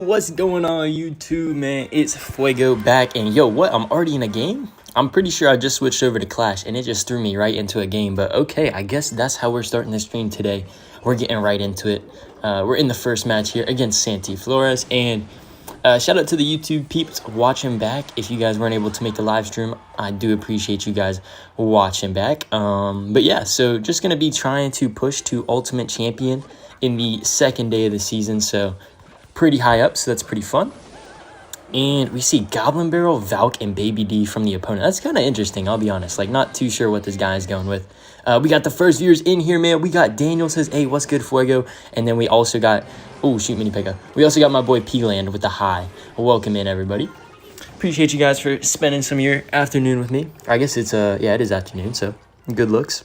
What's going on YouTube, man? It's Fuego back, and yo, what? I'm already in a game? I'm pretty sure I just switched over to Clash, and it just threw me right into a game, but okay, I guess that's how we're starting the stream today. We're getting right into it. We're in the first match here against Santi Flores, and shout out to the YouTube peeps watching back. If you guys weren't able to make the live stream, I do appreciate you guys watching back. But yeah, so just going to be trying to push to Ultimate Champion in the second day of the season, so pretty high up, so that's pretty fun. And we see Goblin Barrel, Valk, and Baby D from the opponent. That's kind of interesting, I'll be honest. Like, not too sure what this guy is going with. We got the first viewers in here, man. We got Daniel says, hey, what's good, Fuego? And then we also got, oh, shoot, Mini Pekka. We also got my boy P-Land with the hi. Welcome in, everybody. Appreciate you guys for spending some of your afternoon with me. I guess it's, yeah, it is afternoon, so good looks.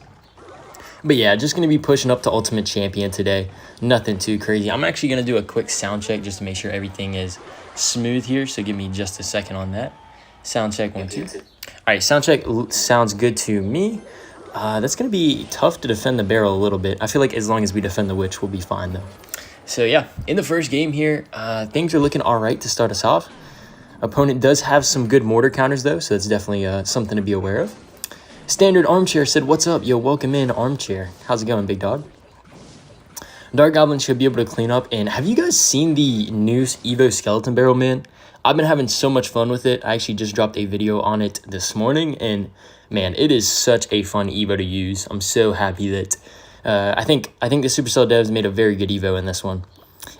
But yeah, just going to be pushing up to Ultimate Champion today. Nothing too crazy. I'm actually going to do a quick sound check just to make sure everything is smooth here. So give me just a second on that. Sound check, 1, 2. All right, sound check sounds good to me. That's going to be tough to defend the barrel a little bit. I feel like as long as we defend the witch, we'll be fine though. So yeah, in the first game here, things are looking all right to start us off. Opponent does have some good mortar counters though, so that's definitely something to be aware of. Standard Armchair said, what's up? Yo, welcome in, Armchair. How's it going, big dog? Dark Goblin should be able to clean up. And have you guys seen the new Evo Skeleton Barrel, man? I've been having so much fun with it. I actually just dropped a video on it this morning. And, man, it is such a fun Evo to use. I'm so happy that I think the Supercell devs made a very good Evo in this one.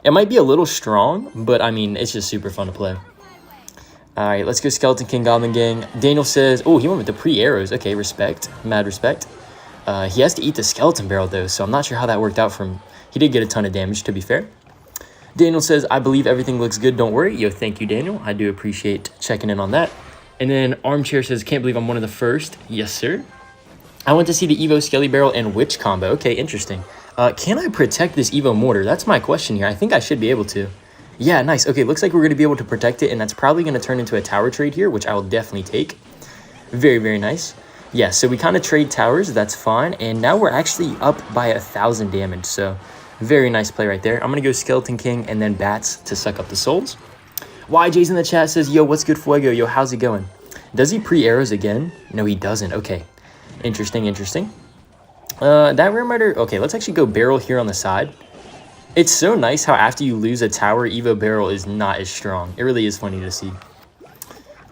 It might be a little strong, but, I mean, it's just super fun to play. All right, let's go Skeleton King Goblin Gang. Daniel says, oh, he went with the pre-arrows. Okay, respect. Mad respect. He has to eat the Skeleton Barrel, though, so I'm not sure how that worked out for him. He did get a ton of damage, to be fair. Daniel says, I believe everything looks good. Don't worry. Yo, thank you, Daniel. I do appreciate checking in on that. And then Armchair says, can't believe I'm one of the first. Yes, sir. I went to see the Evo Skelly Barrel and Witch combo. Okay, interesting. Can I protect this Evo Mortar? That's my question here. I think I should be able to. Yeah, nice. Okay, looks like we're going to be able to protect it, and that's probably going to turn into a tower trade here, which I will definitely take. Very, very nice. Yeah, so we kind of trade towers. That's fine. And now we're actually up by 1,000 damage, so very nice play right there. I'm going to go Skeleton King and then Bats to suck up the souls. YJ's in the chat says, yo, what's good, Fuego? Yo, how's it going? Does he pre-arrows again? No, he doesn't. Okay, interesting, interesting. That Ram Rider, okay, let's actually go Barrel here on the side. It's so nice how after you lose a tower, Evo Barrel is not as strong. It really is funny to see.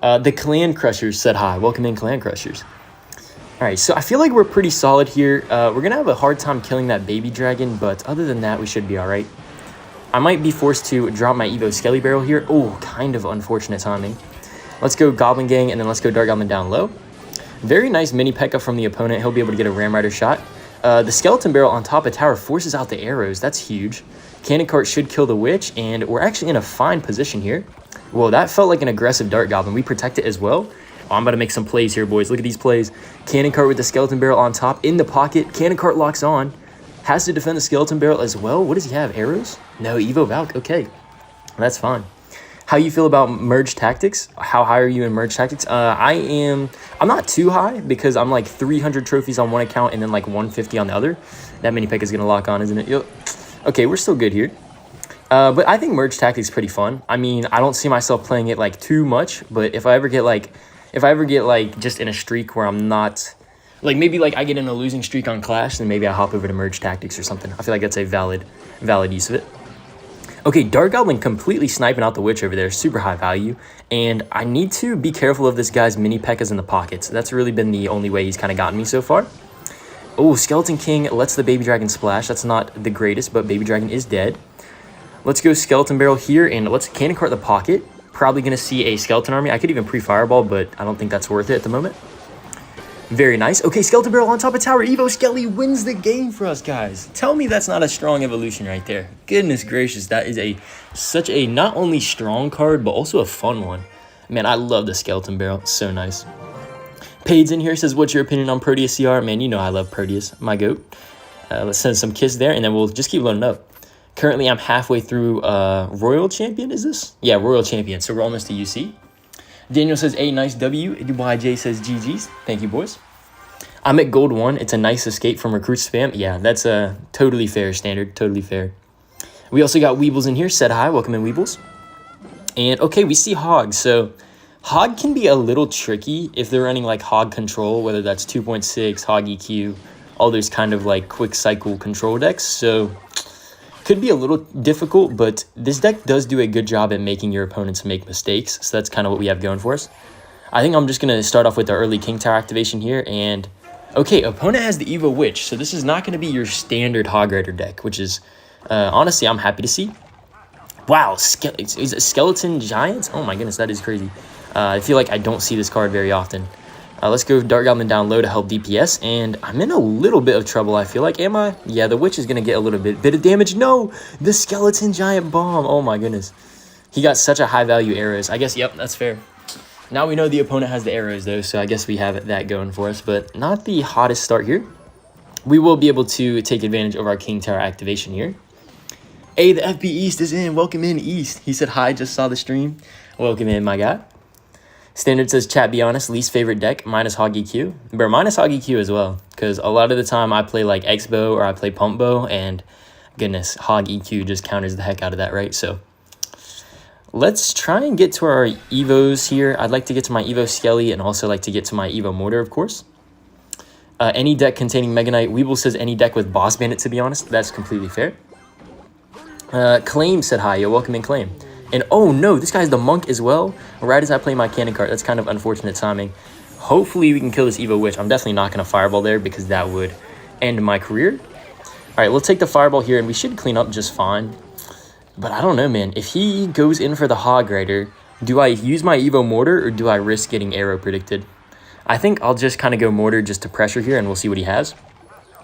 The Clan Crushers said hi. Welcome in, Clan Crushers. All right, so I feel like we're pretty solid here. We're going to have a hard time killing that baby dragon, but other than that, we should be all right. I might be forced to drop my Evo Skelly Barrel here. Oh, kind of unfortunate timing. Let's go Goblin Gang, and then let's go Dark Goblin down low. Very nice mini Pekka from the opponent. He'll be able to get a Ram Rider shot. The Skeleton Barrel on top of tower forces out the arrows. That's huge. Cannon Cart should kill the Witch, and we're actually in a fine position here. Whoa, that felt like an aggressive Dark Goblin. We protect it as well. Oh, I'm about to make some plays here, boys. Look at these plays. Cannon Cart with the Skeleton Barrel on top, in the pocket. Cannon Cart locks on. Has to defend the Skeleton Barrel as well. What does he have, arrows? No, Evo Valk. Okay, that's fine. How you feel about merge tactics? How high are you in merge tactics? I'm not too high because I'm like 300 trophies on one account and then like 150 on the other. That mini Pekka is going to lock on, isn't it? Yo. Okay, we're still good here. But I think merge tactics is pretty fun. I mean, I don't see myself playing it like too much, but if I ever get like just in a streak where I'm not, like maybe like I get in a losing streak on Clash, then maybe I hop over to merge tactics or something. I feel like that's a valid use of it. Okay, Dark Goblin completely sniping out the Witch over there. Super high value. And I need to be careful of this guy's mini Pekkas in the pockets. That's really been the only way he's kind of gotten me so far. Oh, Skeleton King lets the Baby Dragon splash. That's not the greatest, but Baby Dragon is dead. Let's go Skeleton Barrel here, and let's Cannon Cart the pocket. Probably going to see a Skeleton Army. I could even pre-Fireball, but I don't think that's worth it at the moment. Very nice. Okay, Skeleton Barrel on top of tower. Evo Skelly wins the game for us, guys. Tell me that's not a strong evolution right there. Goodness gracious, that is such a not only strong card, but also a fun one. Man, I love the Skeleton Barrel. It's so nice. Pade's in here, says, what's your opinion on Proteus CR? Man, you know I love Proteus, my goat. Let's send some kiss there, and then we'll just keep loading up. Currently, I'm halfway through Royal Champion, is this? Yeah, Royal Champion, so we're almost to UC. Daniel says, a nice W. YJ says, GG's. Thank you, boys. I'm at Gold 1. It's a nice escape from recruit spam. Yeah, that's totally fair, Standard. Totally fair. We also got Weebles in here. Said hi. Welcome in, Weebles. And okay, we see Hog. So Hog can be a little tricky if they're running like Hog Control, whether that's 2.6, Hog EQ, all those kind of like quick cycle control decks. So could be a little difficult, but this deck does do a good job at making your opponents make mistakes. So that's kind of what we have going for us. I think I'm just going to start off with the early King Tower activation here. And okay, opponent has the Evo Witch. So this is not going to be your standard Hog Rider deck, which is honestly, I'm happy to see. Wow, is it Skeleton Giant? Oh my goodness, that is crazy. I feel like I don't see this card very often. Let's go Dark Goblin down low to help DPS, and I'm in a little bit of trouble, I feel like. Am I? Yeah, the Witch is going to get a little bit of damage. No, the Skeleton Giant Bomb. Oh my goodness. He got such a high value arrows. I guess, yep, that's fair. Now we know the opponent has the arrows, though, so I guess we have that going for us, but not the hottest start here. We will be able to take advantage of our King Tower activation here. Hey, the FB East is in. Welcome in, East. He said hi, just saw the stream. Welcome in, my guy. Standard says, chat, be honest, least favorite deck, minus Hog EQ. Bro, minus Hog EQ as well, because a lot of the time I play like Xbow or I play Pump Bow, and goodness, Hog EQ just counters the heck out of that, right? So let's try and get to our Evos here. I'd like to get to my Evo Skelly and also like to get to my Evo Mortar, of course. Any deck containing Megaknight. Weeble says any deck with Boss Bandit, to be honest. That's completely fair. Claim said hi. Yo, welcome in, Claim. And oh no, this guy's the Monk as well. Right as I play my cannon card. That's kind of unfortunate timing. Hopefully we can kill this Evo Witch. I'm definitely not going to Fireball there because that would end my career. All right, we'll take the Fireball here and we should clean up just fine. But I don't know, man. If he goes in for the Hog Rider, do I use my Evo Mortar or do I risk getting arrow predicted? I think I'll just kind of go Mortar just to pressure here and we'll see what he has.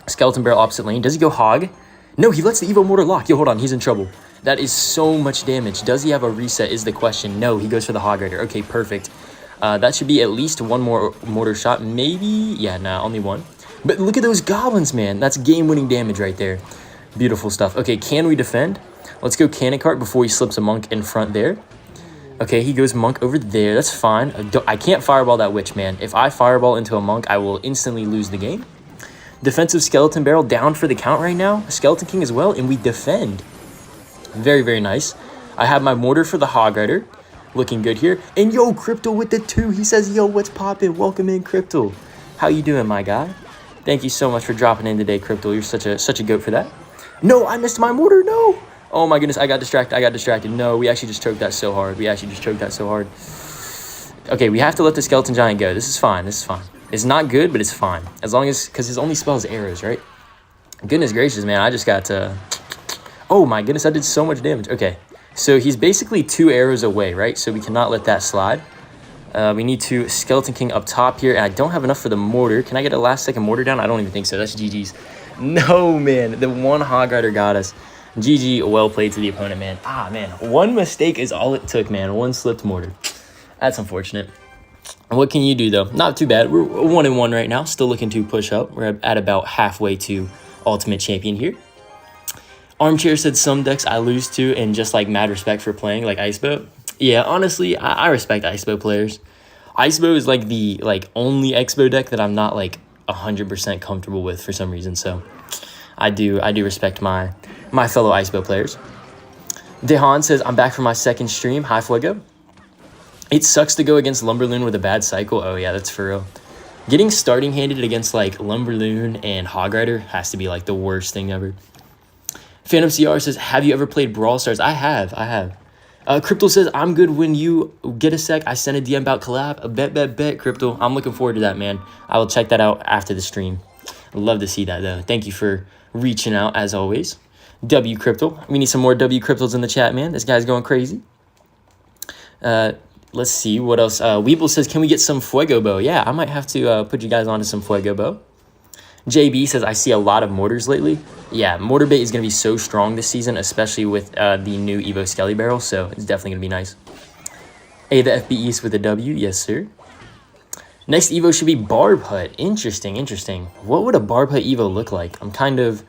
Skeleton Barrel opposite lane. Does he go Hog? No, he lets the Evo Mortar lock. Yo, hold on. He's in trouble. That is so much damage. Does he have a reset is the question. No, he goes for the Hog Rider. Okay, perfect. That should be at least one more Mortar shot. Maybe. Yeah, nah, only one. But look at those goblins, man. That's game-winning damage right there. Beautiful stuff. Okay, can we defend? Let's go Cannon Cart before he slips a Monk in front there. Okay, he goes Monk over there. That's fine. I can't Fireball that Witch, man. If I Fireball into a Monk, I will instantly lose the game. Defensive Skeleton Barrel down for the count right now. Skeleton King as well, and we defend. Very, very nice. I have my Mortar for the Hog Rider. Looking good here. And yo, Crypto with the 2. He says, yo, what's poppin'? Welcome in, Crypto. How you doing, my guy? Thank you so much for dropping in today, Crypto. You're such a goat for that. No, I missed my Mortar. No. Oh, my goodness. I got distracted. No, we actually just choked that so hard. Okay, we have to let the Skeleton Giant go. This is fine. It's not good, but it's fine. As long as, because his only spell is arrows, right? Goodness gracious, man. I just got to... Oh my goodness, I did so much damage. Okay, so he's basically 2 arrows away, right? So we cannot let that slide. We need to Skeleton King up top here, and I don't have enough for the Mortar. Can I get a last second Mortar down? I don't even think so. That's GG's. No, man. The one Hog Rider got us. GG, well played to the opponent, man. Ah, man. One mistake is all it took, man. One slipped Mortar. That's unfortunate. What can you do, though? Not too bad. We're 1-1 right now. Still looking to push up. We're at about halfway to Ultimate Champion here. Armchair said some decks I lose to and just like mad respect for playing like Icebow. Yeah, honestly, I respect Icebow players. Icebow is like the only Xbow deck that I'm not like 100% comfortable with for some reason. So I do respect my fellow Icebow players. Dehan says I'm back for my second stream. Hi, Fuego. It sucks to go against Lumberloon with a bad cycle. Oh yeah, that's for real. Getting starting handed against like Lumberloon and Hog Rider has to be like the worst thing ever. Phantom CR says, have you ever played Brawl Stars? I have. Crypto says, I'm good when you get a sec. I sent a DM about collab. Bet, Crypto. I'm looking forward to that, man. I will check that out after the stream. I'd love to see that, though. Thank you for reaching out, as always. W Crypto. We need some more W Cryptos in the chat, man. This guy's going crazy. Let's see. What else? Weeble says, can we get some Fuego Bow? Yeah, I might have to put you guys onto some Fuego Bow. JB says, I see a lot of Mortars lately. Yeah, Mortar Bait is going to be so strong this season, especially with the new Evo Skelly Barrel, so it's definitely going to be nice. A, the FB East with a W. Yes, sir. Next Evo should be Barb Hut. Interesting. What would a Barb Hut Evo look like? I'm kind of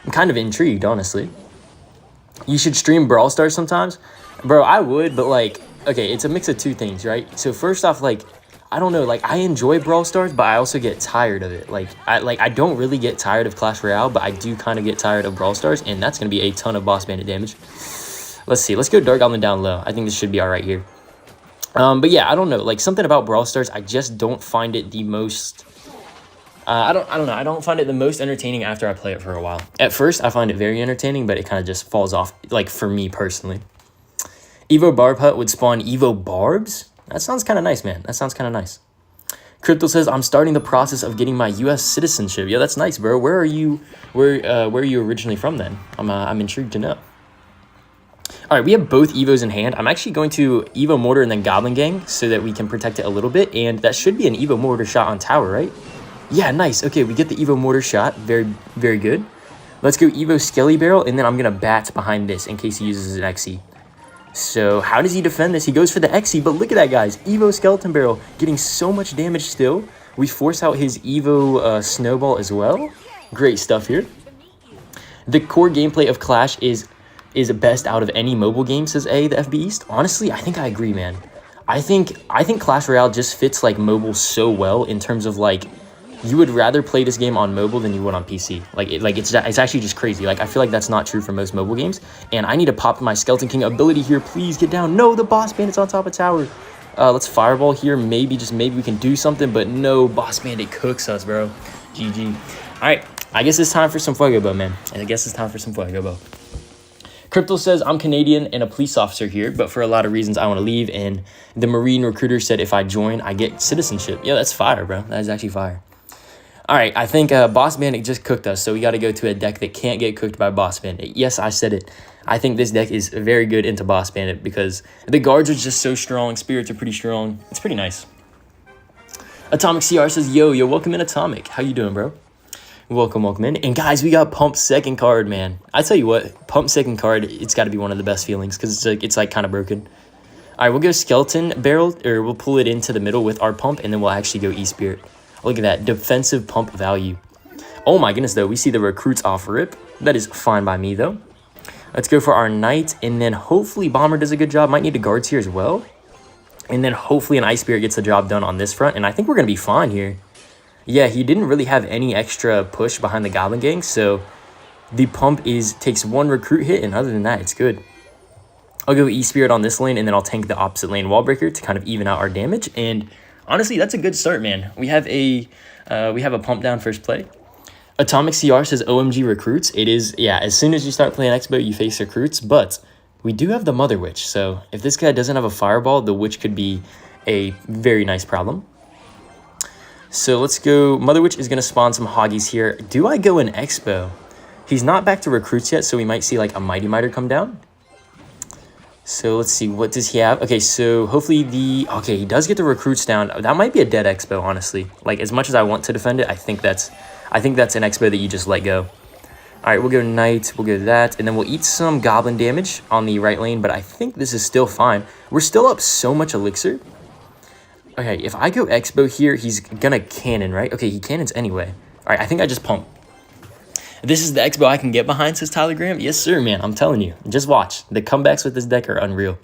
intrigued, honestly. You should stream Brawl Stars sometimes. Bro, I would, but like, okay, it's a mix of two things, right? So first off, like, I don't know, like, I enjoy Brawl Stars, but I also get tired of it. I don't really get tired of Clash Royale, but I do kind of get tired of Brawl Stars, and that's going to be a ton of Boss Bandit damage. Let's see. Let's go Dark Goblin down low. I think this should be all right here. But yeah, I don't know. Like, something about Brawl Stars, I just don't find it the most... I don't know. I don't find it the most entertaining after I play it for a while. At first, I find it very entertaining, but it kind of just falls off, like, for me personally. Evo Barb Hut would spawn Evo Barbs? That sounds kind of nice, man. That sounds kind of nice. Crypto says, I'm starting the process of getting my U.S. citizenship. Yeah, that's nice, bro. Where are you originally from, then? I'm intrigued to know. All right, we have both Evos in hand. I'm actually going to Evo Mortar and then Goblin Gang so that we can protect it a little bit. And that should be an Evo Mortar shot on tower, right? Yeah, nice. Okay, we get the Evo Mortar shot. Very, very good. Let's go Evo Skelly Barrel, and then I'm going to bat behind this in case he uses an XE. So how does he defend this? He goes for the XE, but look at that, guys. Evo Skeleton Barrel getting so much damage still. We force out his Evo Snowball as well. Great stuff here. The core gameplay of Clash is best out of any mobile game, says A, the FB East. Honestly, I think I agree, man. I think Clash Royale just fits like mobile so well in terms of like you would rather play this game on mobile than you would on PC. It's actually just crazy. Like, I feel like that's not true for most mobile games. And I need to pop my Skeleton King ability here. Please get down. No, the Boss Bandit's on top of tower. Let's Fireball here. Maybe, just maybe we can do something. But no, Boss Bandit cooks us, bro. GG. All right, I guess it's time for some Fuego Bow, man. I guess it's time for some Fuego Bow. Crypto says, I'm Canadian and a police officer here, but for a lot of reasons I want to leave. And the Marine recruiter said if I join, I get citizenship. Yeah, that's fire, bro. That is actually fire. All right, I think Boss Bandit just cooked us, so we got to go to a deck that can't get cooked by Boss Bandit. Yes, I said it. I think this deck is very good into Boss Bandit because the guards are just so strong. Spirits are pretty strong. It's pretty nice. Atomic CR says, yo, welcome in, Atomic. How you doing, bro? Welcome in. And guys, we got Pump second card, man. I tell you what, Pump second card, it's got to be one of the best feelings because it's like kind of broken. All right, we'll go Skeleton Barrel, or we'll pull it into the middle with our Pump, and then we'll actually go E-Spirit. Look at that, defensive Pump value. Oh my goodness, though, we see the recruits off rip. That is fine by me, though. Let's go for our Knight, and then hopefully Bomber does a good job. Might need the guards here as well. And then hopefully an Ice Spirit gets the job done on this front, and I think we're going to be fine here. Yeah, he didn't really have any extra push behind the Goblin Gang, so the Pump takes one recruit hit, and other than that, it's good. I'll go E-Spirit on this lane, and then I'll tank the opposite lane Wall Breaker to kind of even out our damage, and honestly, that's a good start, man. We have a Pump down first play. Atomic CR says OMG recruits. It is, yeah, as soon as you start playing Xbow, you face recruits, but we do have the Mother Witch, so if this guy doesn't have a Fireball, the Witch could be a very nice problem. So let's go. Mother Witch is going to spawn some Hoggies here. Do I go in Xbow? He's not back to recruits yet, so we might see like a Mighty Miter come down. So let's see, what does he have? Okay, so hopefully okay, he does get the recruits down. That might be a dead Xbow, honestly. Like, as much as I want to defend it, I think that's an Xbow that you just let go. All right, we'll go Knight, we'll go that, and then we'll eat some Goblin damage on the right lane, but I think this is still fine. We're still up so much Elixir. Okay, if I go Xbow here, he's gonna cannon, right? Okay, he cannons anyway. All right, I think I just pump. This is the Xbow I can get behind, says Tyler Graham. Yes, sir, man. I'm telling you. Just watch. The comebacks with this deck are unreal.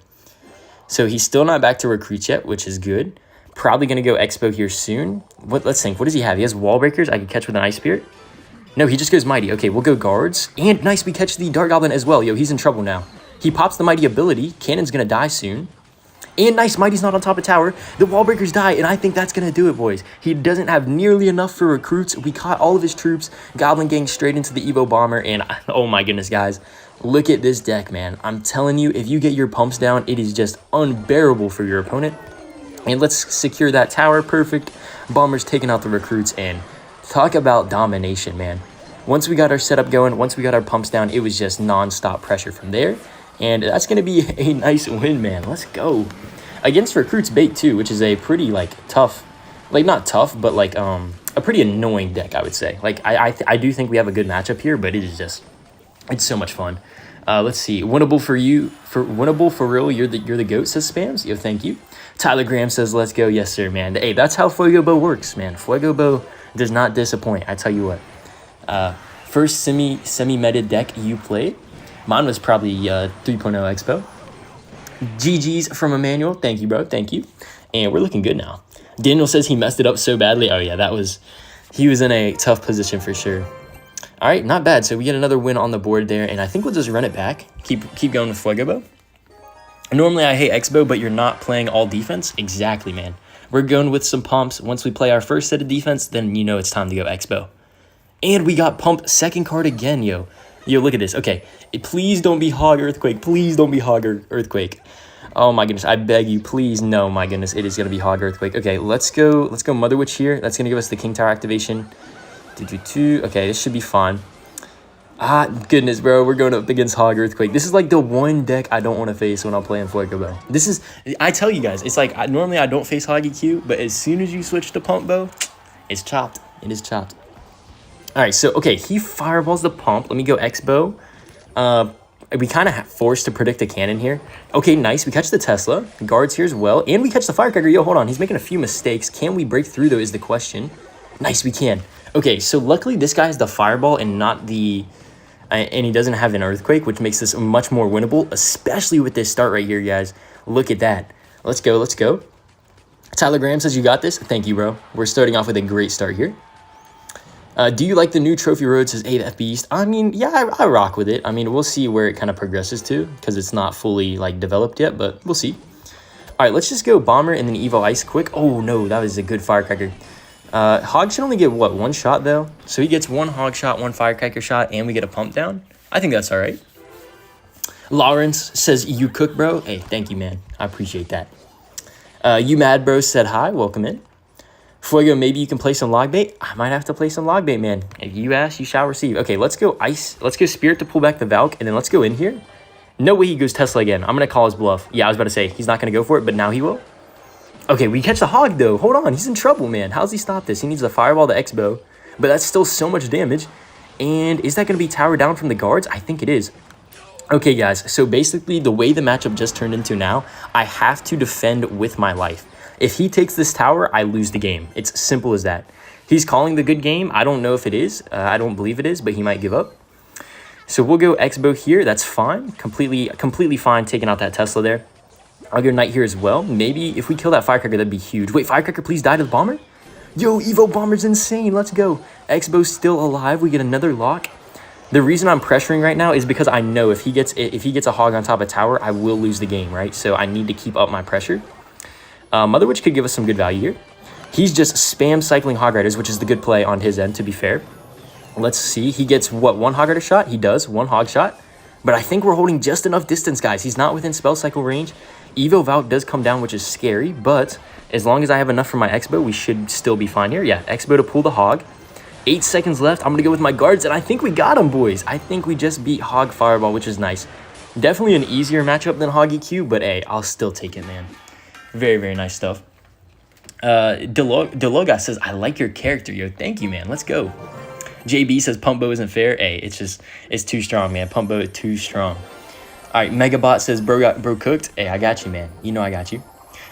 So he's still not back to recruits yet, which is good. Probably going to go Xbow here soon. Let's think. What does he have? He has Wall Breakers I can catch with an Ice Spirit. No, he just goes Mighty. Okay, we'll go Guards. And nice, we catch the Dark Goblin as well. Yo, he's in trouble now. He pops the Mighty ability. Cannon's going to die soon. And nice, Mighty's not on top of tower. The Wall Breakers die, and I think that's going to do it, boys. He doesn't have nearly enough for recruits. We caught all of his troops. Goblin Gang straight into the Evo Bomber, and oh my goodness, guys. Look at this deck, man. I'm telling you, if you get your pumps down, it is just unbearable for your opponent. And let's secure that tower. Perfect. Bomber's taking out the recruits, and talk about domination, man. Once we got our setup going, once we got our pumps down, it was just non-stop pressure from there. And that's going to be a nice win, man. Let's go. Against recruits bait too, which is a pretty like tough, like not tough, but like a pretty annoying deck, I would say. Like I do think we have a good matchup here, but it is just, it's so much fun. Let's see, winnable for you, winnable for real. You're the goat, says Spams. Yo, thank you. Tyler Graham says let's go. Yes, sir, man. Hey, that's how Fuego Bow works, man. Fuego Bow does not disappoint. I tell you what. First semi-meta deck you played. Mine was probably 3.0 Expo. GG's from Emmanuel. Thank you, bro. Thank you. And we're looking good now. Daniel says he messed it up so badly. Oh, yeah, he was in a tough position for sure. All right, not bad. So we get another win on the board there, and I think we'll just run it back. Keep going with Fuego bow. Normally I hate Xbow, but you're not playing all defense. Exactly, man. We're going with some pumps. Once we play our first set of defense, then you know it's time to go Xbow. And we got pump second card again, yo. Yo, look at this. Okay, please don't be Hog Earthquake. Please don't be Hog Earthquake. Oh my goodness, I beg you, please. No, my goodness, it is gonna be Hog Earthquake. Okay, let's go Mother Witch here. That's gonna give us the King Tower activation. Okay, this should be fine. Ah, goodness, bro, we're going up against Hog Earthquake. This is like the one deck I don't want to face when I'm playing Fuego bow. I tell you guys, it's like, normally I don't face Hog EQ, but as soon as you switch to pump bow, it's chopped. It is chopped. All right, so, okay, he fireballs the pump. Let me go Xbow. We kind of forced to predict a cannon here. Okay, nice. We catch the Tesla. Guards here as well. And we catch the Firecracker. Yo, hold on. He's making a few mistakes. Can we break through, though, is the question. Nice, we can. Okay, so luckily this guy has the Fireball and not the... and he doesn't have an Earthquake, which makes this much more winnable, especially with this start right here, guys. Look at that. Let's go, let's go. Tyler Graham says you got this. Thank you, bro. We're starting off with a great start here. Do you like the new trophy road, says AF Beast? I mean, yeah, I rock with it. I mean, we'll see where it kind of progresses to because it's not fully, like, developed yet, but we'll see. All right, let's just go Bomber and then Evo Ice quick. Oh, no, that was a good Firecracker. Hog should only get, what, one shot, though? So he gets one Hog shot, one Firecracker shot, and we get a pump down? I think that's all right. Lawrence says, you cook, bro? Hey, thank you, man. I appreciate that. You Mad Bro said hi. Welcome in. Fuego, maybe you can play some LogBait? I might have to play some LogBait, man. If you ask, you shall receive. Okay, let's go Ice. Let's go Spirit to pull back the Valk, and then let's go in here. No way he goes Tesla again. I'm going to call his bluff. Yeah, I was about to say, he's not going to go for it, but now he will. Okay, we catch the Hog, though. Hold on. He's in trouble, man. How's he stop this? He needs the Fireball, the Xbow, but that's still so much damage. And is that going to be tower down from the guards? I think it is. Okay, guys, so basically the way the matchup just turned into now, I have to defend with my life. If he takes this tower, I lose the game. It's simple as that. He's calling the good game. I don't know if it is. I don't believe it is, but he might give up. So we'll go Xbow here. That's fine. Completely fine taking out that Tesla there. I'll go Knight here as well. Maybe if we kill that Firecracker, that'd be huge. Wait, Firecracker, please die to the Bomber? Yo, Evo Bomber's insane. Let's go. Xbow's still alive. We get another lock. The reason I'm pressuring right now is because I know if he gets a Hog on top of tower, I will lose the game, right? So I need to keep up my pressure. Mother Witch could give us some good value here. He's just spam cycling Hog Riders, which is the good play on his end, to be fair. Let's see. He gets, what, one Hog Rider shot? He does. One Hog shot. But I think we're holding just enough distance, guys. He's not within spell cycle range. Evo Valk does come down, which is scary. But as long as I have enough for my Xbow, we should still be fine here. Yeah, Xbow to pull the Hog. 8 seconds left. I'm going to go with my guards, and I think we got him, boys. I think we just beat Hog Fireball, which is nice. Definitely an easier matchup than Hog EQ, but hey, I'll still take it, man. Very, very nice stuff. Deloga says, I like your character, yo. Thank you, man. Let's go. JB says, Pump Bow isn't fair. Hey, it's too strong, man. Pump Bow is too strong. All right, Megabot says, bro cooked. Hey, I got you, man. You know I got you.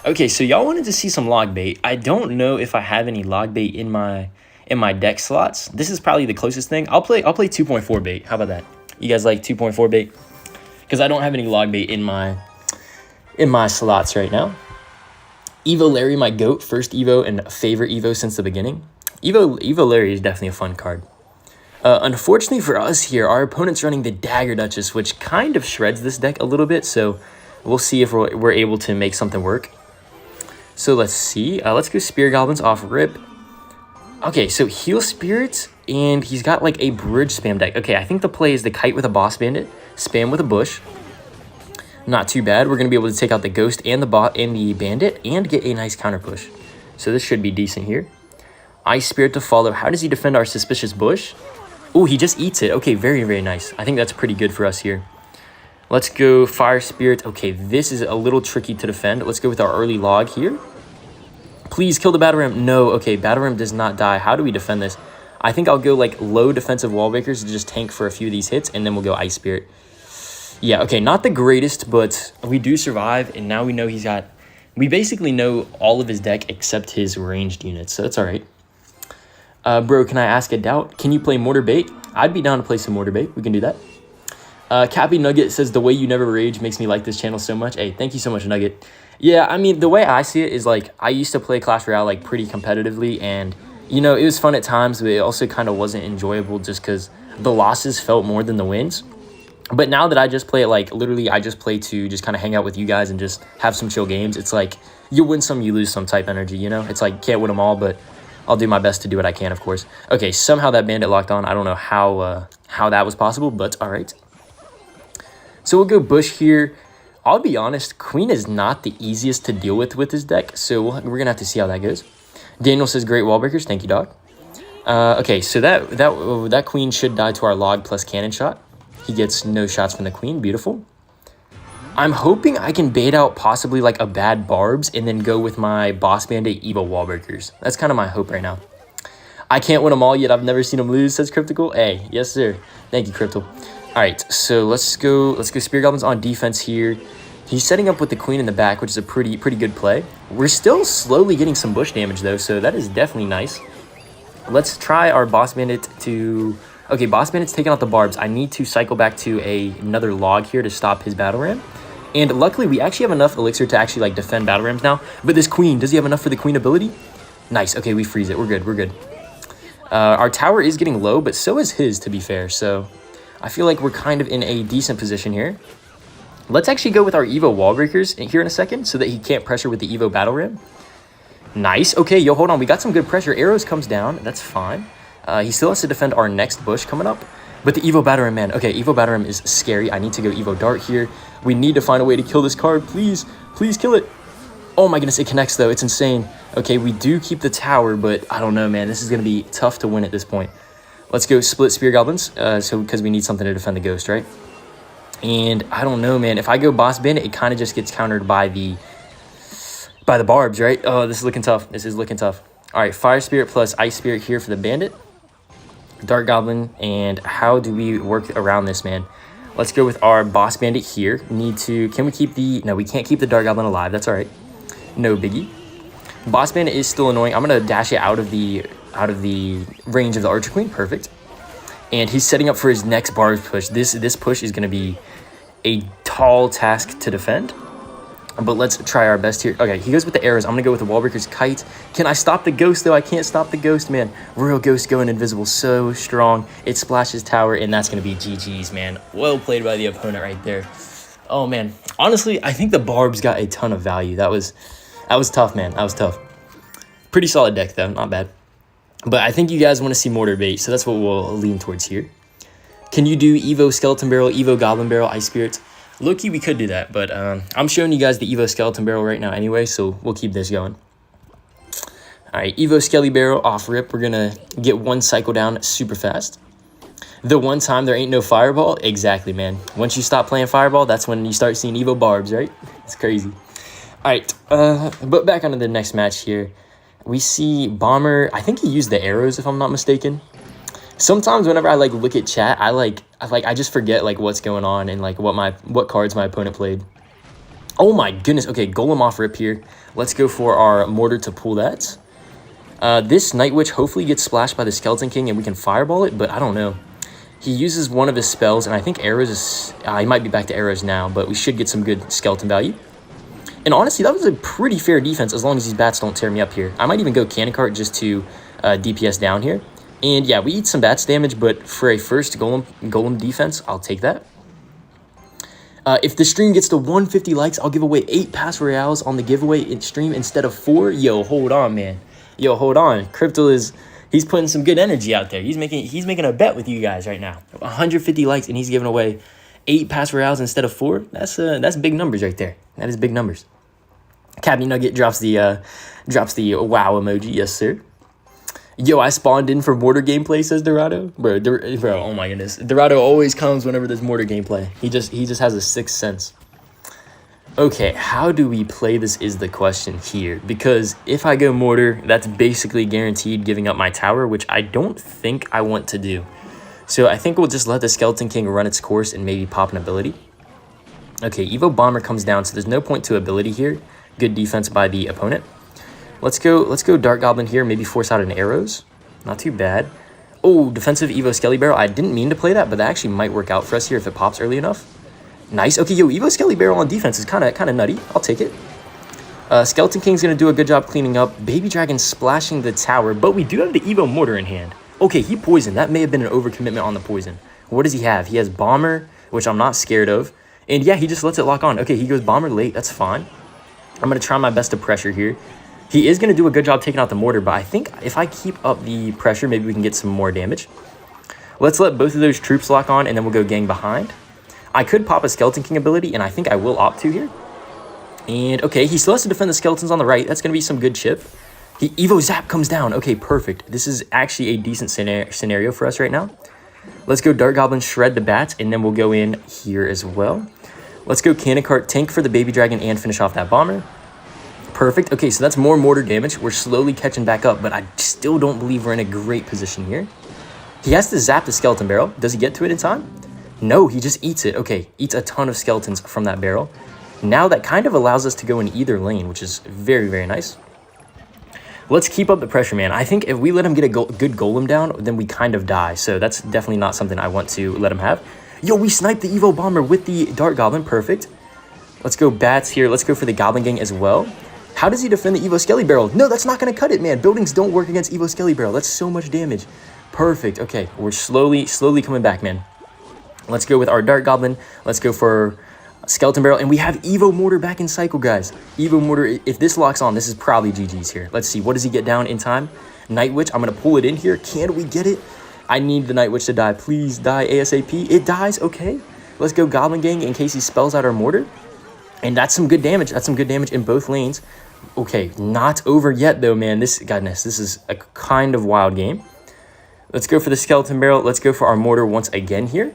Okay, so y'all wanted to see some LogBait. I don't know if I have any LogBait in my deck slots. This is probably the closest thing. I'll play 2.4 bait. How about that? You guys like 2.4 bait? Because I don't have any LogBait in my slots right now. Evo Larry, my GOAT, first Evo and favorite Evo since the beginning. Evo Larry is definitely a fun card. Unfortunately for us here, our opponent's running the Dagger Duchess, which kind of shreds this deck a little bit, so we'll see if we're able to make something work. So let's see. Let's go Spear Goblins off rip. Okay, so Heal Spirits, and he's got like a Bridge Spam deck. Okay, I think the play is the Kite with a Boss Bandit, Spam with a Bush. Not too bad. We're going to be able to take out the Ghost and the Bot and the Bandit and get a nice counter push. So this should be decent here. Ice Spirit to follow. How does he defend our Suspicious Bush? Oh, he just eats it. Okay, very, very nice. I think that's pretty good for us here. Let's go Fire Spirit. Okay, this is a little tricky to defend. Let's go with our early log here. Please kill the Battle Ram. No, okay, Battle Ram does not die. How do we defend this? I think I'll go like low defensive wall breakers to just tank for a few of these hits, and then we'll go Ice Spirit. Yeah, okay, not the greatest, but we do survive, and now we know we basically know all of his deck except his ranged units, so that's all right. Bro, can I ask a doubt? Can you play Mortar Bait? I'd be down to play some Mortar Bait. We can do that. Cappy Nugget says, the way you never rage makes me like this channel so much. Hey, thank you so much, Nugget. Yeah, I mean, the way I see it is, like, I used to play Clash Royale, like, pretty competitively, and You know, it was fun at times, but it also kind of wasn't enjoyable just because the losses felt more than the wins. But now that I just play it, like, literally, I just play to just kind of hang out with you guys and just have some chill games. It's like, you win some, you lose some type energy, you know? It's like, can't win them all, but I'll do my best to do what I can, of course. Okay, somehow that bandit locked on. I don't know how that was possible, but all right. So we'll go bush here. I'll be honest, queen is not the easiest to deal with this deck, so we're going to have to see how that goes. Daniel says, great wall breakers. Thank you, dog. Okay, so that queen should die to our log plus cannon shot. He gets no shots from the queen. Beautiful. I'm hoping I can bait out possibly like a bad barbs and then go with my boss bandit Evo wall breakers. That's kind of my hope right now. I can't win them all yet. I've never seen them lose, says Cryptical. Hey, yes, sir. Thank you, Crypto. All right, so let's go Spear Goblins on defense here. He's setting up with the queen in the back, which is a pretty good play. We're still slowly getting some bush damage, though, so that is definitely nice. Let's try our boss bandit to... Okay, boss bandit's taking out the barbs. I need to cycle back to another log here to stop his battle ram. And luckily, we actually have enough elixir to actually like defend battle rams now. But this queen, does he have enough for the queen ability? Nice. Okay, we freeze it. We're good. We're good. Our tower is getting low, but so is his, to be fair. So I feel like we're kind of in a decent position here. Let's actually go with our Evo wall breakers here in a second so that he can't pressure with the Evo battle ram. Nice. Okay, yo, hold on. We got some good pressure. Arrows comes down. That's fine. He still has to defend our next bush coming up. But the Evo battle ram, man. Okay, Evo battle ram is scary. I need to go Evo dart here. We need to find a way to kill this card. Please, please kill it. Oh my goodness, it connects though. It's insane. Okay, we do keep the tower, but I don't know, man. This is going to be tough to win at this point. Let's go split Spear Goblins, because we need something to defend the ghost, right? And I don't know, man. If I go boss bandit, it kind of just gets countered by the barbs, right? Oh, this is looking tough. This is looking tough. All right, Fire Spirit plus Ice Spirit here for the bandit. Dark Goblin, and how do we work around this, man? Let's go with our boss bandit here. Can we keep the... No, we can't keep the Dark Goblin alive. That's all right. No biggie. Boss bandit is still annoying. I'm going to dash it out of the range of the Archer Queen. Perfect. And he's setting up for his next barbs push. This push is going to be a tall task to defend. But let's try our best here. Okay, he goes with the arrows. I'm going to go with the Wallbreaker's Kite. Can I stop the ghost, though? I can't stop the ghost, man. Royal Ghost going invisible so strong. It splashes tower, and that's going to be GG's, man. Well played by the opponent right there. Oh, man. Honestly, I think the barbs got a ton of value. That was tough, man. That was tough. Pretty solid deck, though. Not bad. But I think you guys want to see Mortar bait, so that's what we'll lean towards here. Can you do Evo Skeleton Barrel, Evo Goblin Barrel, Ice Spirits? Low-key, we could do that, but I'm showing you guys the Evo Skeleton Barrel right now anyway, so we'll keep this going. All right, Evo Skelly Barrel off rip. We're going to get one cycle down super fast. The one time there ain't no Fireball, exactly, man. Once you stop playing Fireball, that's when you start seeing Evo Barbs, right? It's crazy. All right, but back onto the next match here. We see Bomber. I think he used the arrows, if I'm not mistaken. Sometimes whenever I look at chat, I just forget what's going on and what cards my opponent played. Oh my goodness. Okay, Golem off rip here. Let's go for our Mortar to pull that. This Night Witch hopefully gets splashed by the Skeleton King and we can fireball it, but I don't know. He uses one of his spells, and I think arrows is... he might be back to arrows now, but we should get some good skeleton value. And honestly, that was a pretty fair defense as long as these bats don't tear me up here. I might even go Cannon Cart just to DPS down here. And yeah, we eat some bats damage, but for a first golem defense, I'll take that. If the stream gets to 150 likes, I'll give away 8 Pass Royales on the giveaway stream instead of 4. Yo, hold on, man. Yo, hold on. Crypto is... He's putting some good energy out there. He's making a bet with you guys right now. 150 likes, and he's giving away 8 Pass Royales instead of 4. That's big numbers right there. That is big numbers. Cabby Nugget drops the wow emoji. Yes, sir. Yo, I spawned in for Mortar gameplay, says Dorado. Bro, oh my goodness. Dorado always comes whenever there's Mortar gameplay. He just has a sixth sense. Okay, how do we play this is the question here. Because if I go Mortar, that's basically guaranteed giving up my tower, which I don't think I want to do. So I think we'll just let the Skeleton King run its course and maybe pop an ability. Okay, Evo Bomber comes down, so there's no point to ability here. Good defense by the opponent. Let's go Dark Goblin here, maybe force out an arrows. Not too bad. Oh, defensive Evo Skelly Barrel. I didn't mean to play that, but that actually might work out for us here if it pops early enough. Nice. Okay, yo, Evo Skelly Barrel on defense is kind of nutty. I'll take it. Skeleton King's going to do a good job cleaning up. Baby Dragon splashing the tower, but we do have the Evo Mortar in hand. Okay, he poisoned. That may have been an overcommitment on the poison. What does he have? He has Bomber, which I'm not scared of. And yeah, he just lets it lock on. Okay, he goes Bomber late. That's fine. I'm going to try my best to pressure here. He is going to do a good job taking out the Mortar, but I think if I keep up the pressure, maybe we can get some more damage. Let's let both of those troops lock on, and then we'll go gang behind. I could pop a Skeleton King ability, and I think I will opt to here. And okay, he still has to defend the skeletons on the right. That's going to be some good chip. He Evo Zap comes down. Okay, perfect. This is actually a decent scenario for us right now. Let's go Dart Goblin, shred the bats, and then we'll go in here as well. Let's go Cannon Cart, tank for the Baby Dragon, and finish off that Bomber. Perfect. Okay, so that's more mortar damage. We're slowly catching back up, but I still don't believe we're in a great position here. He has to zap the skeleton barrel. Does he get to it in time? No, he just eats it. Okay, eats a ton of skeletons from that barrel. Now that kind of allows us to go in either lane, which is very, very nice. Let's keep up the pressure, man. I think if we let him get a good golem down, then we kind of die. So that's definitely not something I want to let him have. Yo, we sniped the Evo Bomber with the Dart Goblin. Perfect. Let's go bats here. Let's go for the Goblin Gang as well. How does he defend the Evo Skelly Barrel? No, that's not going to cut it, man. Buildings don't work against Evo Skelly Barrel. That's so much damage. Perfect. Okay, we're slowly coming back, man. Let's go with our Dart Goblin. Let's go for Skeleton Barrel. And we have Evo Mortar back in cycle, guys. Evo Mortar, if this locks on, this is probably GG's here. Let's see. What does he get down in time? Night Witch. I'm going to pull it in here. Can we get it? I need the Night Witch to die. Please die ASAP. It dies. Okay. Let's go Goblin Gang in case he spells out our Mortar. And that's some good damage. That's some good damage in both lanes. Okay, not over yet, though, man. This is a kind of wild game. Let's go for the Skeleton Barrel. Let's go for our Mortar once again here.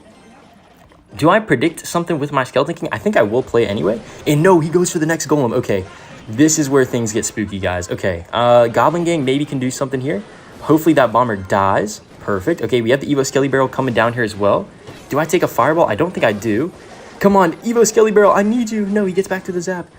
Do I predict something with my Skeleton King? I think I will play anyway. And no, he goes for the next Golem. Okay, this is where things get spooky, guys. Okay, Goblin Gang maybe can do something here. Hopefully that Bomber dies. Perfect. Okay, we have the Evo Skelly Barrel coming down here as well. Do I take a Fireball? I don't think I do. Come on, Evo Skelly Barrel, I need you. No, he gets back to the zap.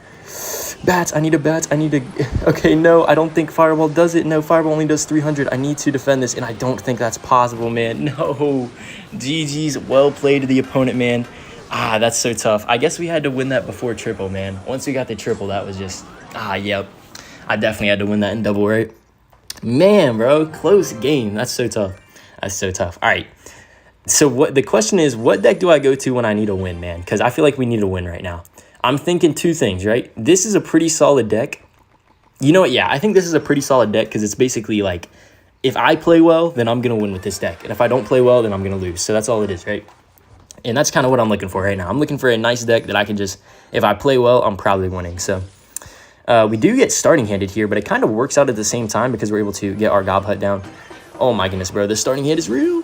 Bats, I need a bats. I need a... Okay, no, I don't think Fireball does it. No, Fireball only does 300. I need to defend this, and I don't think that's possible, man. No. GG's. Well played to the opponent, man. Ah, that's so tough. I guess we had to win that before triple, man. Once we got the triple, that was just... Ah, yep. I definitely had to win that in double, right? Man, bro, close game. That's so tough. That's so tough. All right. So what the question is, what deck do I go to when I need a win, man? Because I feel like we need a win right now. I'm thinking two things, right? This is a pretty solid deck. You know what? Yeah, I think this is a pretty solid deck because it's basically like, if I play well, then I'm going to win with this deck. And if I don't play well, then I'm going to lose. So that's all it is, right? And that's kind of what I'm looking for right now. I'm looking for a nice deck that I can just, if I play well, I'm probably winning. So we do get starting handed here, but it kind of works out at the same time because we're able to get our Gob Hut down. Oh my goodness, bro. The starting hand is real.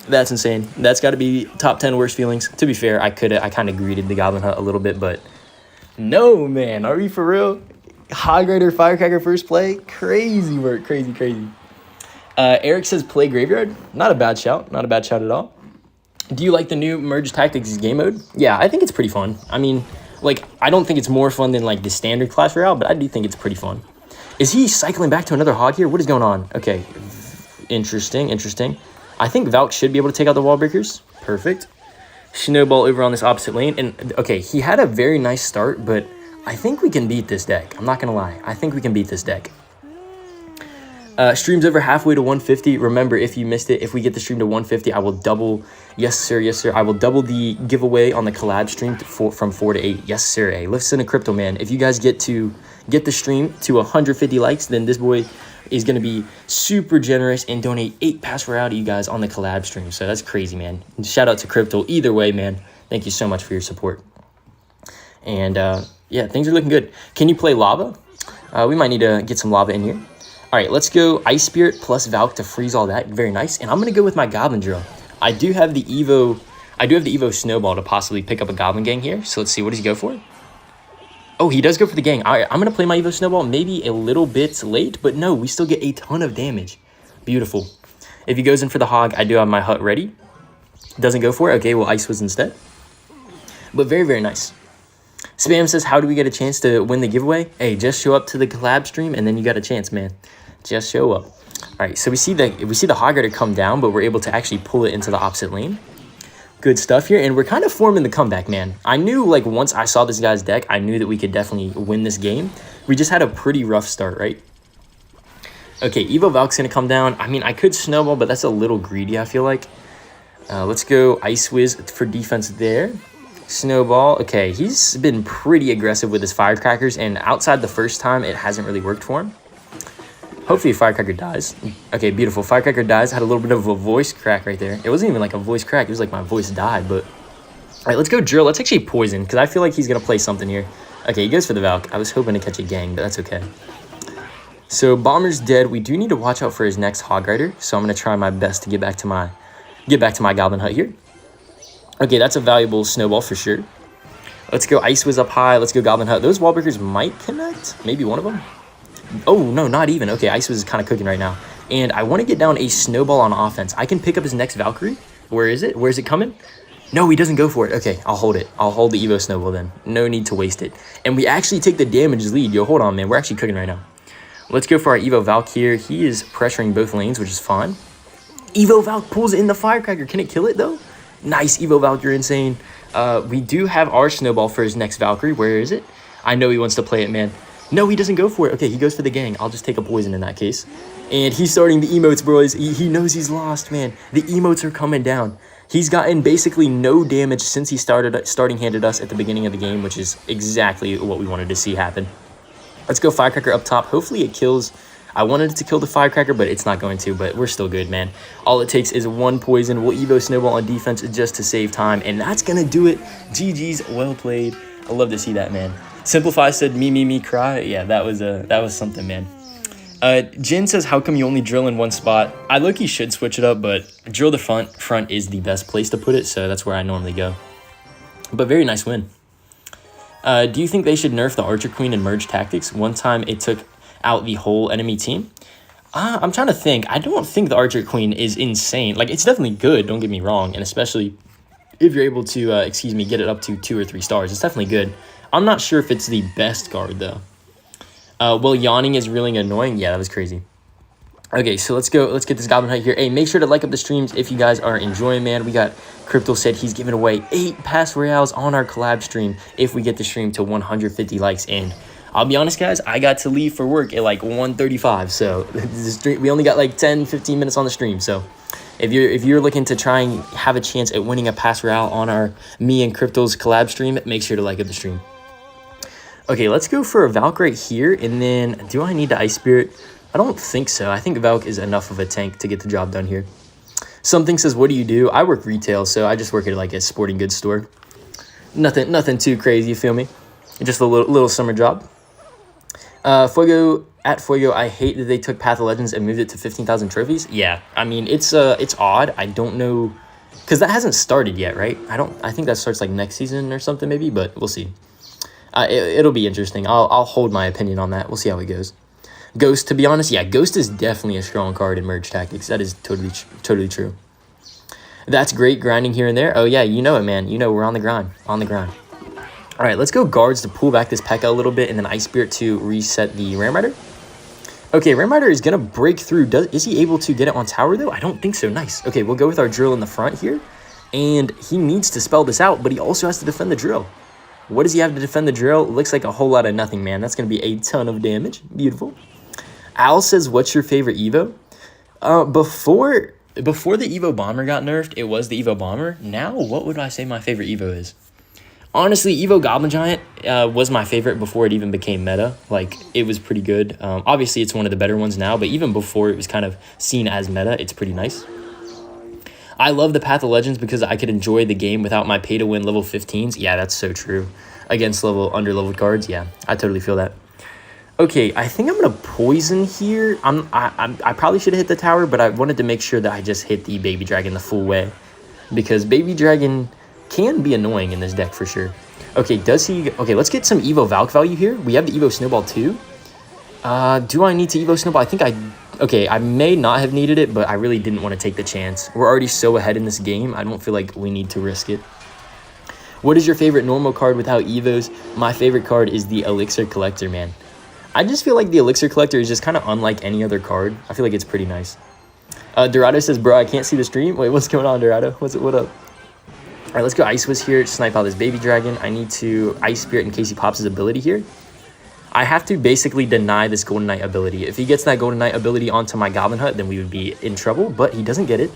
That's insane. That's got to be top 10 worst feelings. To be fair, I kind of greeted the Goblin Hut a little bit, but no, man. Are we for real? Hog Rider Firecracker first play? Crazy work. Crazy, crazy. Eric says play Graveyard. Not a bad shout. Not a bad shout at all. Do you like the new Merge Tactics game mode? Yeah, I think it's pretty fun. I mean, like, I don't think it's more fun than, like, the standard Clash Royale, but I do think it's pretty fun. Is he cycling back to another hog here? What is going on? Okay. Interesting, interesting. I think Valk should be able to take out the wall breakers. Perfect. Snowball over on this opposite lane. And, okay, he had a very nice start, but I think we can beat this deck. I'm not going to lie. I think we can beat this deck. Streams over halfway to 150. Remember, if you missed it, if we get the stream to 150, I will double. Yes, sir. Yes, sir. I will double the giveaway on the collab stream from 4 to 8. Yes, sir. Hey, listen to Crypto, man. If you guys get the stream to 150 likes, then this boy is going to be super generous and donate 8 passroyale to you guys on the collab stream. So that's crazy, man. And shout out to Crypto. Either way, man, thank you so much for your support. And yeah, things are looking good. Can you play lava? We might need to get some lava in here. All right, let's go Ice Spirit plus Valk to freeze all that. Very nice. And I'm going to go with my Goblin Drill. I do have the Evo Snowball to possibly pick up a Goblin Gang here. So let's see, what does he go for? Oh, he does go for the gang. All right, I'm going to play my Evo Snowball maybe a little bit late, but no, we still get a ton of damage. Beautiful. If he goes in for the hog, I do have my hut ready. Doesn't go for it. Okay, well, Ice was instead. But very, very nice. Spam says, how do we get a chance to win the giveaway? Hey, just show up to the collab stream, and then you got a chance, man. Just show up. All right, so we see the Hog Rider come down, but we're able to actually pull it into the opposite lane. Good stuff here, and we're kind of forming the comeback, man. I knew, like, once I saw this guy's deck, I knew that we could definitely win this game. We just had a pretty rough start, right? Okay, Evo Valk's going to come down. I mean, I could Snowball, but that's a little greedy, I feel like. Let's go Ice Whiz for defense there. Snowball. Okay, he's been pretty aggressive with his Firecrackers, and outside the first time, it hasn't really worked for him. Hopefully Firecracker dies. Okay, beautiful. Firecracker dies. Had a little bit of a voice crack right there. It wasn't even like a voice crack. It was like my voice died, but... All right, let's go Drill. Let's actually Poison, because I feel like he's going to play something here. Okay, he goes for the Valk. I was hoping to catch a Gang, but that's okay. So Bomber's dead. We do need to watch out for his next Hog Rider, so I'm going to try my best to get back to my Goblin Hut here. Okay, that's a valuable Snowball for sure. Let's go Ice Whiz up high. Let's go Goblin Hut. Those wall breakers might connect. Maybe one of them. Oh, no, not even. Okay, Ice Whiz is kind of cooking right now. And I want to get down a Snowball on offense. I can pick up his next Valkyrie. Where is it? Where is it coming? No, he doesn't go for it. Okay, I'll hold it. I'll hold the Evo Snowball then. No need to waste it. And we actually take the damage lead. Yo, hold on, man. We're actually cooking right now. Let's go for our Evo Valk here. He is pressuring both lanes, which is fine. Evo Valk pulls in the Firecracker. Can it kill it, though? Nice, Evo Valk. You're insane. We do have our Snowball for his next Valkyrie. Where is it? I know he wants to play it, man. No, he doesn't go for it. Okay, he goes for the Gang. I'll just take a Poison in that case. And he's starting the emotes, boys. He knows he's lost, man. The emotes are coming down. He's gotten basically no damage since he starting handed us at the beginning of the game, which is exactly what we wanted to see happen. Let's go Firecracker up top. Hopefully it kills. I wanted it to kill the Firecracker, but it's not going to, but we're still good, man. All it takes is one Poison. We'll Evo Snowball on defense just to save time, and that's going to do it. GG's, well played. I love to see that, man. Simplify said, me, cry. Yeah, that was something, man. Jin says, how come you only drill in one spot? I low-key should switch it up, but drill the front is the best place to put it, so that's where I normally go. But very nice win. Do you think they should nerf the Archer Queen and merge tactics? One time it took out the whole enemy team. I'm trying to think. I don't think the Archer Queen is insane. Like, it's definitely good, don't get me wrong, and especially if you're able to, get it up to 2 or 3 stars. It's definitely good. I'm not sure if it's the best guard, though. Well, yawning is really annoying. Yeah, that was crazy. Okay, so let's go. Let's get this Goblin Hut here. Hey, make sure to like up the streams if you guys are enjoying, man. We got Crypto said he's giving away 8 Pass Royales on our collab stream if we get the stream to 150 likes. And I'll be honest, guys, I got to leave for work at like 1:35, so we only got like 10-15 minutes on the stream. So if you're looking to try and have a chance at winning a Pass Royale on our me and Crypto's collab stream, make sure to like up the stream. Okay, let's go for a Valk right here, and then do I need to Ice Spirit? I don't think so. I think Valk is enough of a tank to get the job done here. Something says, what do you do? I work retail, so I just work at like a sporting goods store. Nothing too crazy, you feel me? Just a little summer job. Fuego, I hate that they took PathOfLegends and moved it to 15,000 trophies. Yeah, I mean, it's odd. I don't know, because that hasn't started yet, right? I think that starts like next season or something maybe, but we'll see. It'll be interesting. I'll hold my opinion on that. We'll see how it goes. Ghost, to be honest, yeah, Ghost is definitely a strong card in merge tactics. That is totally true. That's great grinding here and there. Oh yeah, you know it, man. You know we're on the grind. All right, let's go guards to pull back this Pekka a little bit, and then Ice Spirit to reset the Ram Rider. Okay, Ram Rider is gonna break through. Is he able to get it on tower though? I don't think so. Nice. Okay, we'll go with our drill in the front here, and he needs to spell this out, but he also has to defend the drill. What does he have to defend the drill? Looks like a whole lot of nothing, man. That's gonna be a ton of damage. Beautiful. Al says, what's your favorite Evo? Before the Evo Bomber got nerfed, it was the Evo Bomber. Now, what would I say my favorite Evo is? Honestly, Evo Goblin Giant was my favorite before it even became meta. Like, it was pretty good. Obviously, it's one of the better ones now, but even before it was kind of seen as meta, it's pretty nice. I love the PathOfLegends because I could enjoy the game without my pay-to-win level 15s. Yeah, that's so true. Against under-leveled cards, yeah, I totally feel that. Okay, I think I'm going to Poison here. I probably should have hit the tower, but I wanted to make sure that I just hit the Baby Dragon the full way. Because Baby Dragon can be annoying in this deck for sure. Okay, okay, let's get some Evo Valk value here. We have the Evo Snowball too. Do I need to Evo Snowball? Okay, I may not have needed it, but I really didn't want to take the chance. We're already so ahead in this game. I don't feel like we need to risk it. What is your favorite normal card without Evos? My favorite card is the Elixir Collector, man. I just feel like the Elixir Collector is just kind of unlike any other card. I feel like it's pretty nice. Dorado says, bro, I can't see the stream. Wait, what's going on, Dorado? What up? All right, let's go Ice Wiz here to snipe out this baby dragon. I need to Ice Spirit in case he pops his ability here. I have to basically deny this Golden Knight ability. If he gets that Golden Knight ability onto my Goblin Hut, then we would be in trouble, but he doesn't get it.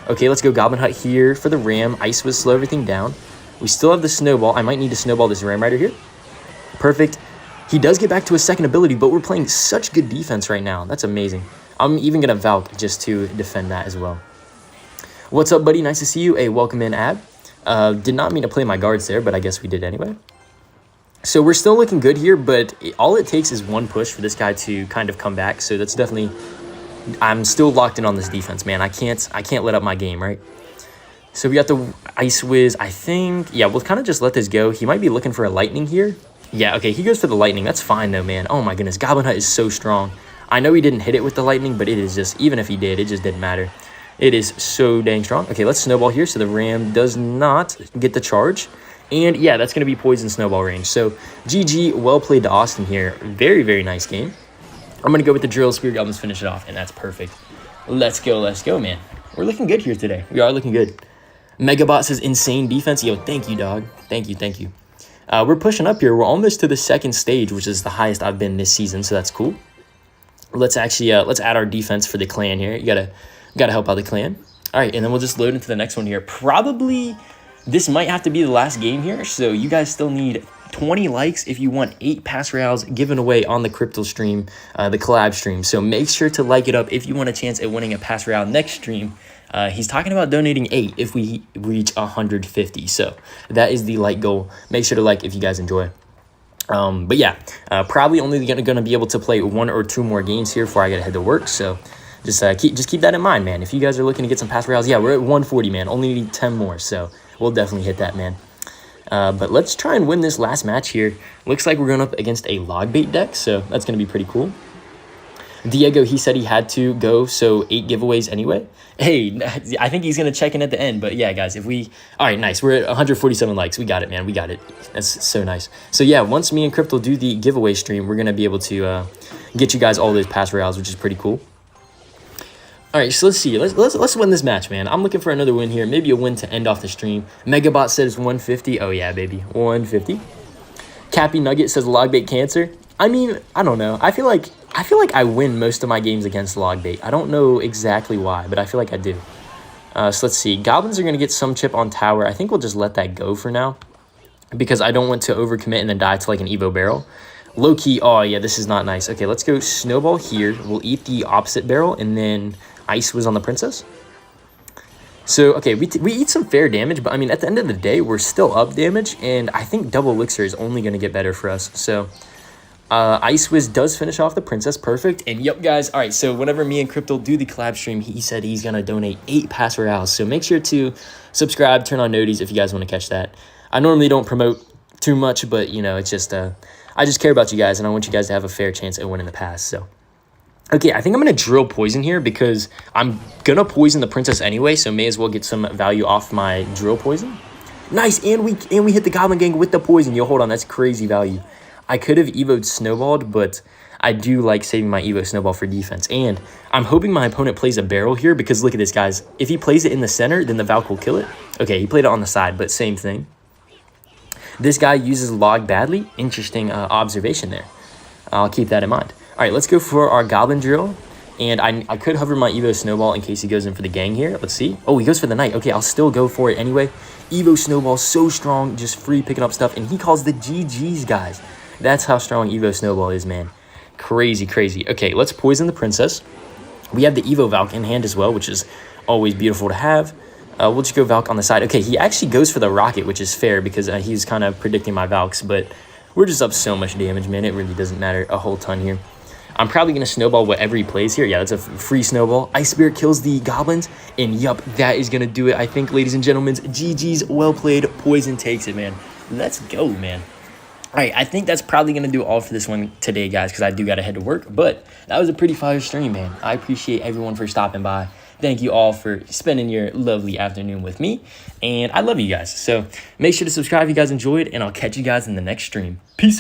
Okay, let's go Goblin Hut here for the Ram. Ice Wiz, slow everything down. We still have the Snowball. I might need to Snowball this Ram Rider here. Perfect. He does get back to his second ability, but we're playing such good defense right now. That's amazing. I'm even going to Valk just to defend that as well. What's up, buddy? Nice to see you. Hey, welcome in, Ab. Did not mean to play my guards there, but I guess we did anyway. So we're still looking good here, but all it takes is one push for this guy to kind of come back. So that's definitely, I'm still locked in on this defense, man. I can't let up my game, right? So we got the Ice Wiz. I think, yeah, we'll kind of just let this go. He might be looking for a Lightning here. Yeah, okay, he goes for the Lightning. That's fine though, man. Oh my goodness, Goblin Hut is so strong. I know he didn't hit it with the Lightning, but it is just, even if he did, it just didn't matter. It is so dang strong. Okay, let's Snowball here so the Ram does not get the charge. And yeah, that's going to be Poison Snowball range. So GG, well played to Austin here. Very, very nice game. I'm going to go with the Drill, Spear Goblins, finish it off, and that's perfect. Let's go, man. We're looking good here today. We are looking good. Megabot says insane defense. Yo, thank you, dog. Thank you. We're pushing up here. We're almost to the second stage, which is the highest I've been this season, so that's cool. Let's actually, let's add our defense for the clan here. You gotta help out the clan. All right, and then we'll just load into the next one here. Probably this might have to be the last game here, so you guys still need 20 likes if you want 8 pass royales given away on the crypto stream, the collab stream. So make sure to like it up if you want a chance at winning a pass royale next stream. He's talking about donating 8 if we reach 150. So that is the like goal. Make sure to like if you guys enjoy. But yeah, probably only gonna be able to play 1 or 2 more games here before I gotta head to work. So just keep that in mind, man. If you guys are looking to get some pass royales, yeah, we're at 140, man. Only need 10 more, so we'll definitely hit that, man. But let's try and win this last match here. Looks like we're going up against a LogBait deck, so that's going to be pretty cool. Diego, he said he had to go, so 8 giveaways anyway. Hey, I think he's going to check in at the end, but yeah, guys, all right, nice. We're at 147 likes. We got it, man. We got it. That's so nice. So yeah, once me and Crypto do the giveaway stream, we're going to be able to get you guys all those pass royales, which is pretty cool. All right, so let's see. Let's win this match, man. I'm looking for another win here. Maybe a win to end off the stream. Megabot says 150. Oh, yeah, baby. 150. Cappy Nugget says LogBait cancer. I mean, I don't know. I feel like I win most of my games against LogBait. I don't know exactly why, but I feel like I do. So let's see. Goblins are going to get some chip on tower. I think we'll just let that go for now because I don't want to overcommit and then die to like an Evo barrel. Low-key, oh, yeah, this is not nice. Okay, let's go Snowball here. We'll eat the opposite barrel and then Ice was on the Princess. So, okay, we eat some fair damage, but I mean, at the end of the day, we're still up damage, and I think double elixir is only going to get better for us. So, Ice Wiz does finish off the Princess, perfect. And yep, guys, all right, so whenever me and Crypto do the collab stream, he said he's going to donate 8 pass royales. So make sure to subscribe, turn on noties if you guys want to catch that. I normally don't promote too much, but, you know, it's just, I just care about you guys, and I want you guys to have a fair chance at winning the pass, so. Okay, I think I'm going to drill poison here because I'm going to poison the Princess anyway, so may as well get some value off my drill poison. Nice, and we hit the Goblin Gang with the poison. Yo, hold on, that's crazy value. I could have Evo'd Snowballed, but I do like saving my Evo Snowball for defense. And I'm hoping my opponent plays a barrel here because look at this, guys. If he plays it in the center, then the Valk will kill it. Okay, he played it on the side, but same thing. This guy uses log badly. Interesting observation there. I'll keep that in mind. All right, let's go for our Goblin Drill. And I could hover my Evo Snowball in case he goes in for the gang here. Let's see. Oh, he goes for the Knight. Okay, I'll still go for it anyway. Evo Snowball, so strong, just free picking up stuff. And he calls the GGs, guys. That's how strong Evo Snowball is, man. Crazy, crazy. Okay, let's poison the Princess. We have the Evo Valk in hand as well, which is always beautiful to have. We'll just go Valk on the side. Okay, he actually goes for the Rocket, which is fair because he's kind of predicting my Valks. But we're just up so much damage, man. It really doesn't matter a whole ton here. I'm probably going to Snowball whatever he plays here. Yeah, that's a free Snowball. Ice Spirit kills the Goblins. And yup, that is going to do it, I think, ladies and gentlemen. GG's, well played. Poison takes it, man. Let's go, man. All right, I think that's probably going to do all for this one today, guys, because I do got to head to work. But that was a pretty fire stream, man. I appreciate everyone for stopping by. Thank you all for spending your lovely afternoon with me. And I love you guys. So make sure to subscribe if you guys enjoyed, and I'll catch you guys in the next stream. Peace out.